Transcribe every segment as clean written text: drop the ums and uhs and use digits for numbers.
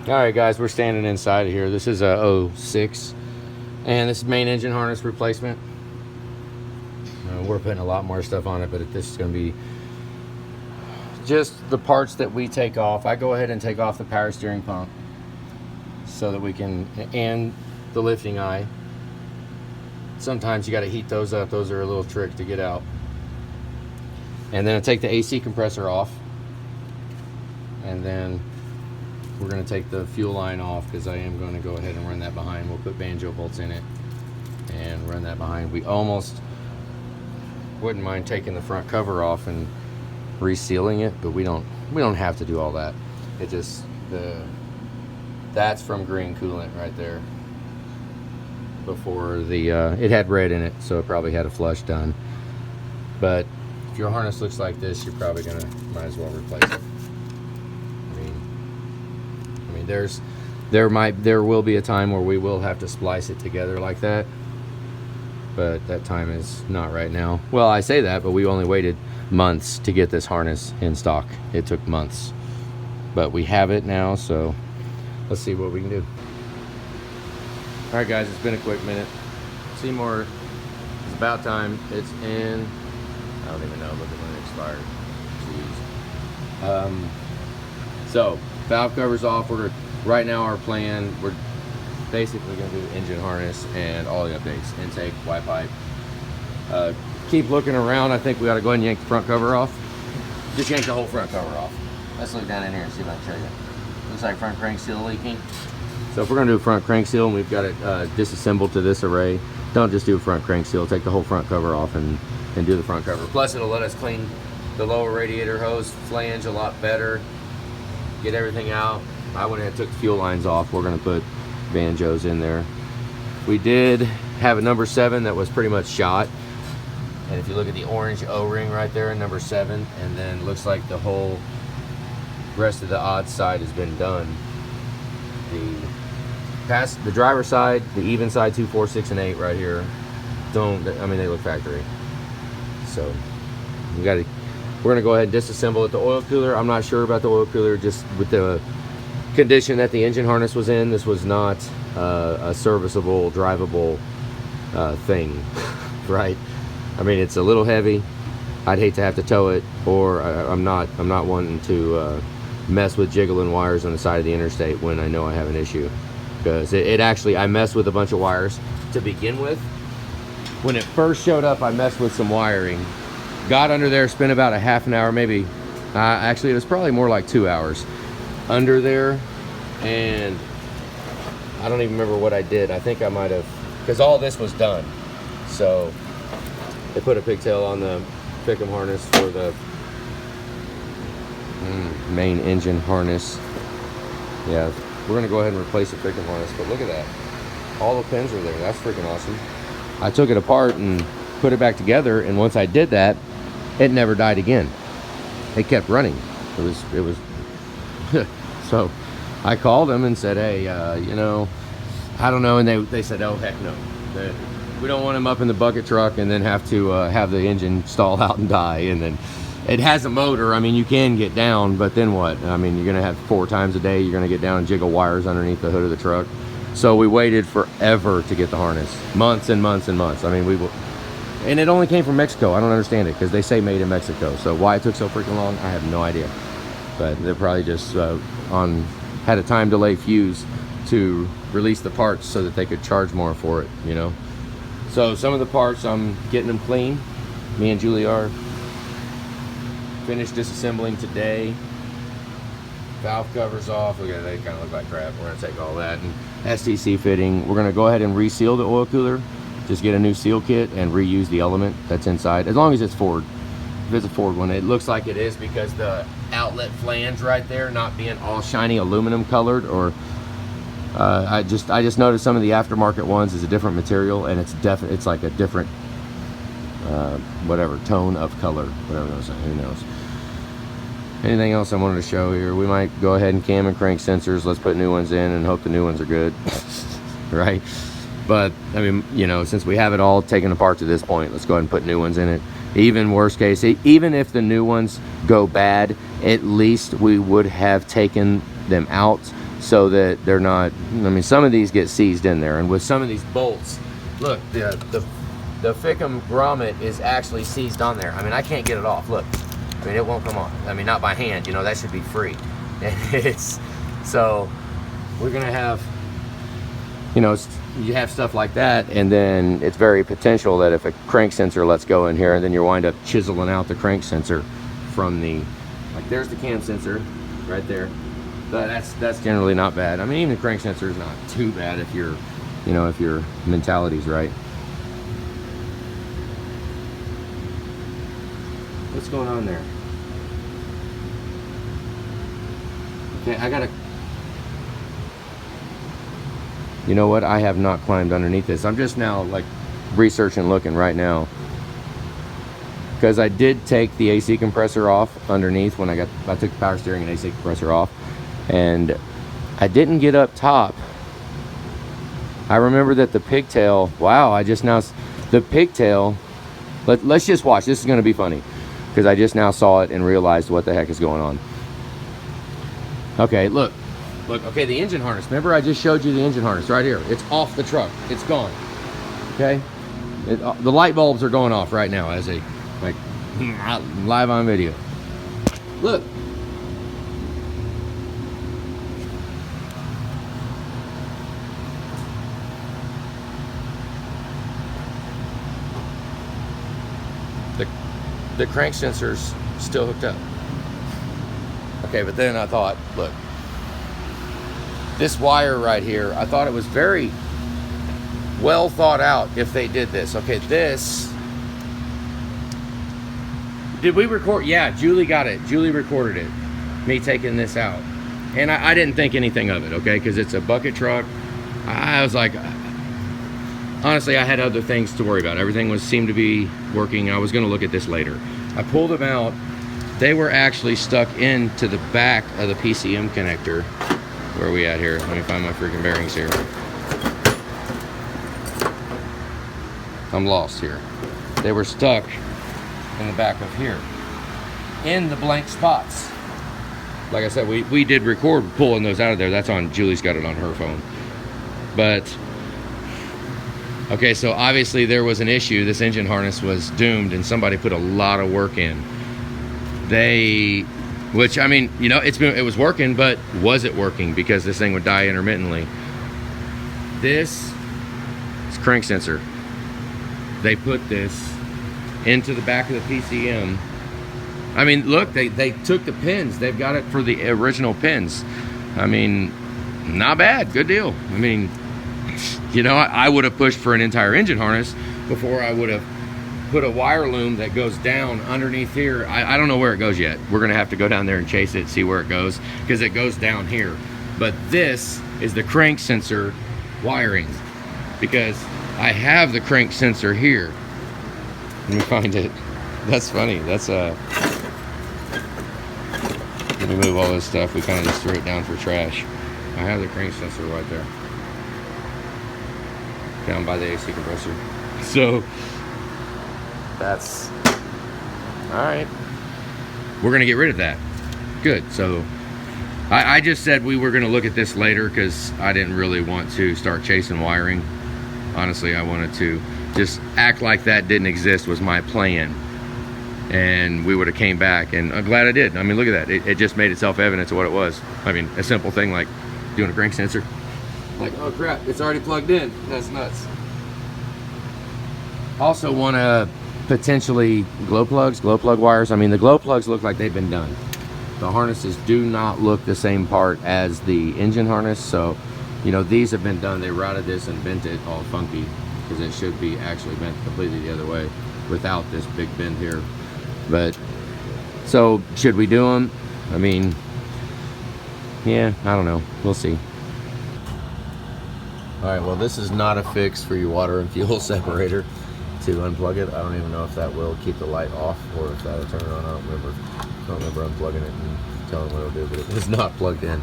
All right, guys, we're standing inside of here. This is a '06, and this is main engine harness replacement. We're putting a lot more stuff on it, but this is going to be just the parts that we take off. I go ahead and take off the power steering pump so that we can, and the lifting eye. Sometimes you got to heat those up. Those are a little trick to get out. And then I take the AC compressor off, and then we're going to take the fuel line off because I am going to go ahead and run that behind. We'll put banjo bolts in it and run that behind. We almost wouldn't mind taking the front cover off and resealing it, but we don't have to do all that. It just that's from green coolant right there. Before the it had red in it, so it probably had a flush done. But if your harness looks like this, you're probably might as well replace it. I mean, there will be a time where we will have to splice it together like that, but that time is not right now. Well, I say that, but we only waited months to get this harness in stock. It took months, but we have it now, so let's see what we can do. All right, guys, it's been a quick minute. Seymour, it's about time. It's in, I don't even know, look at when it expired. Jeez. So valve covers off. Right now our plan, we're basically going to do engine harness and all the updates, intake, white pipe. Keep looking around. I think we ought to go ahead and yank the front cover off. Just yank the whole front cover off. Let's look down in here and see if I can show you. Looks like front crank seal leaking. So if we're going to do a front crank seal and we've got it disassembled to this array, don't just do a front crank seal. Take the whole front cover off and do the front cover. Plus it'll let us clean the lower radiator hose flange a lot better. Get everything out. I went ahead and took the fuel lines off. We're going to put banjos in there. We did have a number 7 that was pretty much shot. And if you look at the orange O-ring right there in number 7, and then looks like the whole rest of the odd side has been done. The driver side, the even side 2, 4, 6, and 8 right here, they look factory. So we're gonna go ahead and disassemble it. The oil cooler, I'm not sure about the oil cooler, just with the condition that the engine harness was in. This was not a serviceable, drivable thing, right? I mean, it's a little heavy. I'd hate to have to tow it, or I'm not wanting to mess with jiggling wires on the side of the interstate when I know I have an issue. Because it actually, I messed with a bunch of wires to begin with. When it first showed up, I messed with some wiring. Got under there, spent about a half an hour, maybe. Actually, it was probably more like 2 hours under there. And I don't even remember what I did. I think I might have, because all this was done. So they put a pigtail on the pick'em harness for the main engine harness. Yeah. We're going to go ahead and replace the pick'em harness, but look at that. All the pins are there. That's freaking awesome. I took it apart and put it back together, and once I did that, it never died again. It kept running. It was so I called them and said, hey, I don't know, and they said, oh, heck no. We don't want them up in the bucket truck and then have to have the engine stall out and die, and then it has a motor. I mean, you can get down, but then what? I mean, you're going to have 4 times a day, you're going to get down and jiggle wires underneath the hood of the truck. So we waited forever to get the harness. Months and months and months. I mean, and it only came from Mexico. I don't understand it, because they say made in Mexico. So why it took so freaking long, I have no idea. But they're probably just had a time delay fuse to release the parts so that they could charge more for it, you know. So some of the parts, I'm getting them clean. Me and Julie are. Finished disassembling today. Valve covers off. Look at it, they kind of look like crap. We're going to take all that. And STC fitting. We're going to go ahead and reseal the oil cooler. Just get a new seal kit and reuse the element that's inside, as long as it's Ford. If it's a Ford one, it looks like it is because the outlet flange right there not being all shiny aluminum colored, or I just noticed some of the aftermarket ones is a different material, and it's like a different whatever tone of color, whatever those are. Who knows? Anything else I wanted to show here? We might go ahead and cam and crank sensors. Let's put new ones in and hope the new ones are good. Right? But I mean, you know, since we have it all taken apart to this point, let's go ahead and put new ones in it. Even worst case, even if the new ones go bad, at least we would have taken them out so that they're not, I mean, some of these get seized in there, and with some of these bolts, look, the Fickum grommet is actually seized on there. I mean, I can't get it off, look. I mean, it won't come off. I mean, not by hand, you know, that should be free. And it's, so we're gonna have, you know, you have stuff like that, and then it's very potential that if a crank sensor lets go in here, and then you wind up chiseling out the crank sensor from the, like there's the cam sensor right there. But that's generally not bad. I mean, even the crank sensor is not too bad if you're, you know, if your mentality's right. What's going on there? Okay, I gotta, you know what? I have not climbed underneath this. I'm just now like researching, looking right now. Because I did take the AC compressor off underneath when I took the power steering and AC compressor off. And I didn't get up top. I remember that the pigtail, wow, I just now, the pigtail, let's just watch. This is gonna be funny. Because I just now saw it and realized what the heck is going on. Okay, look, okay, the engine harness. Remember I just showed you the engine harness right here. It's off the truck, it's gone, okay? The light bulbs are going off right now as a, like, live on video. Look. The crank sensor's still hooked up. Okay, but then I thought, look, this wire right here, I thought it was very well thought out if they did this. Okay, this, did we record? Yeah, Julie got it. Julie recorded it, me taking this out. And I didn't think anything of it, okay, because it's a bucket truck. I was like, honestly, I had other things to worry about. Everything seemed to be working. I was gonna look at this later. I pulled them out. They were actually stuck into the back of the PCM connector. Where are we at here? Let me find my freaking bearings here. I'm lost here. They were stuck in the back of here, in the blank spots. Like I said, we did record pulling those out of there. That's on, Julie's got it on her phone. But, okay, so obviously there was an issue. This engine harness was doomed, and somebody put a lot of work in. Which, I mean, you know, it was working, but was it working? Because this thing would die intermittently. This is crank sensor. They put this into the back of the PCM. I mean, look, they took the pins. They've got it for the original pins. I mean, not bad, good deal. I mean, you know, I would have pushed for an entire engine harness before I would have put a wire loom that goes down underneath here. I don't know where it goes yet. We're gonna have to go down there and chase it, see where it goes, because it goes down here. But this is the crank sensor wiring, because I have the crank sensor here. Let me find it. That's funny. That's let me move all this stuff. We kind of just threw it down for trash. I have the crank sensor right there, down by the AC compressor. So that's all right. We're gonna get rid of that. Good. So I just said we were gonna look at this later because I didn't really want to start chasing wiring. Honestly, I wanted to just act like that didn't exist was my plan, and we would have came back, and I'm glad I did. I mean, look at that. It just made itself evident to what it was. I mean, a simple thing like doing a crank sensor. Like, oh crap, it's already plugged in. That's nuts. Also want to potentially glow plug wires. I mean, the glow plugs look like they've been done. The harnesses do not look the same part as the engine harness, so you know, these have been done. They routed this and bent it all funky, because it should be actually bent completely the other way without this big bend here. But so should we do them? I mean, yeah, I don't know, we'll see. All right, well, this is not a fix for your water and fuel separator to unplug it. I don't even know if that will keep the light off or if that'll turn it on. I don't remember unplugging it and telling what it'll do, but it was not plugged in.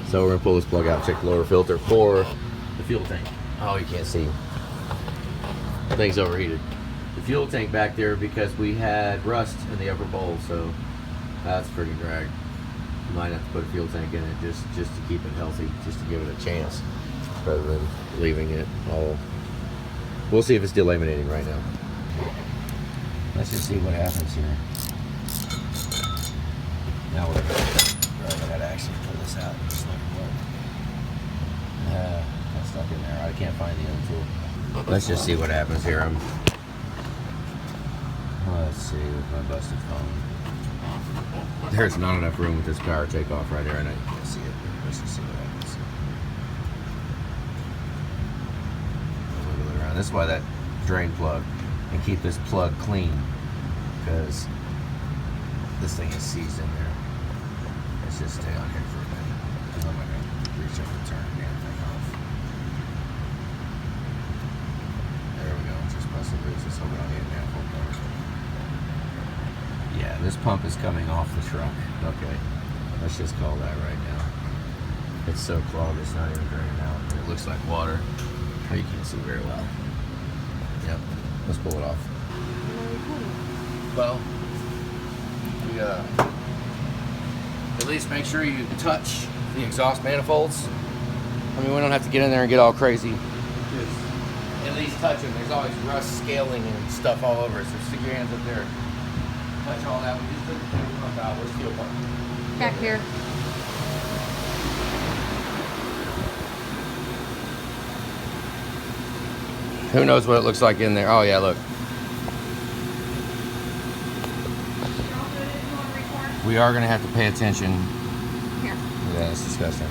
So we're gonna pull this plug out, check the lower filter for the fuel tank. Oh, you can't see. The thing's overheated. The fuel tank back there, because we had rust in the upper bowl, so that's pretty drag. Might have to put a fuel tank in it just to keep it healthy, just to give it a chance, rather than leaving it all. We'll see if it's delaminating right now. Let's just see what happens here. Now we're I gotta actually pull this out. Just like what? That's stuck in there. I can't find the other tool. Let's just see what happens here. Let's see with my busted phone. There's not enough room with this power takeoff right here. I know you can't see it. Let's just see what happens. Wiggle it around. This is why that drain plug, and keep this plug clean, because this thing is seized in there. Let's just stay on here for a minute, because I'm going to reach up and turn the damn thing off. There we go. Just busted loose. Let's hope we don't need a manifold cover. Yeah, this pump is coming off the truck. Okay, let's just call that right now. It's so clogged, it's not even draining out. It looks like water. Oh, you can't see very well. Yep, let's pull it off. Well, we at least make sure you touch the exhaust manifolds. I mean, we don't have to get in there and get all crazy. Just at least touch them. There's always rust, scaling, and stuff all over it. So stick your hands up there. Touch all that. We just took the fuel pump out. Where's the fuel pump? Back here. Who knows what it looks like in there? Oh yeah, look. We are going to have to pay attention. Here. Yeah, that's disgusting.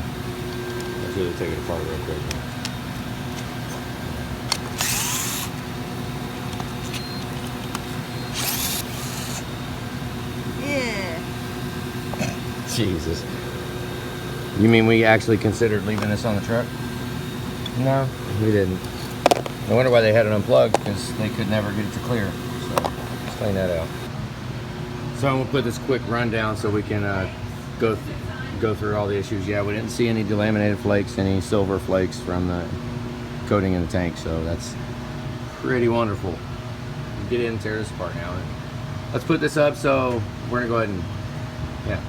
Let's really take it apart real quick. Yeah. Jesus. You mean we actually considered leaving this on the truck? No, we didn't. I wonder why they had it unplugged, because they could never get it to clear. So let's clean that out. So I'm gonna put this quick rundown so we can go through all the issues. Yeah, we didn't see any delaminated flakes, any silver flakes from the coating in the tank, so that's pretty wonderful. Get in and tear this apart now. Let's put this up, so we're gonna go ahead and, yeah.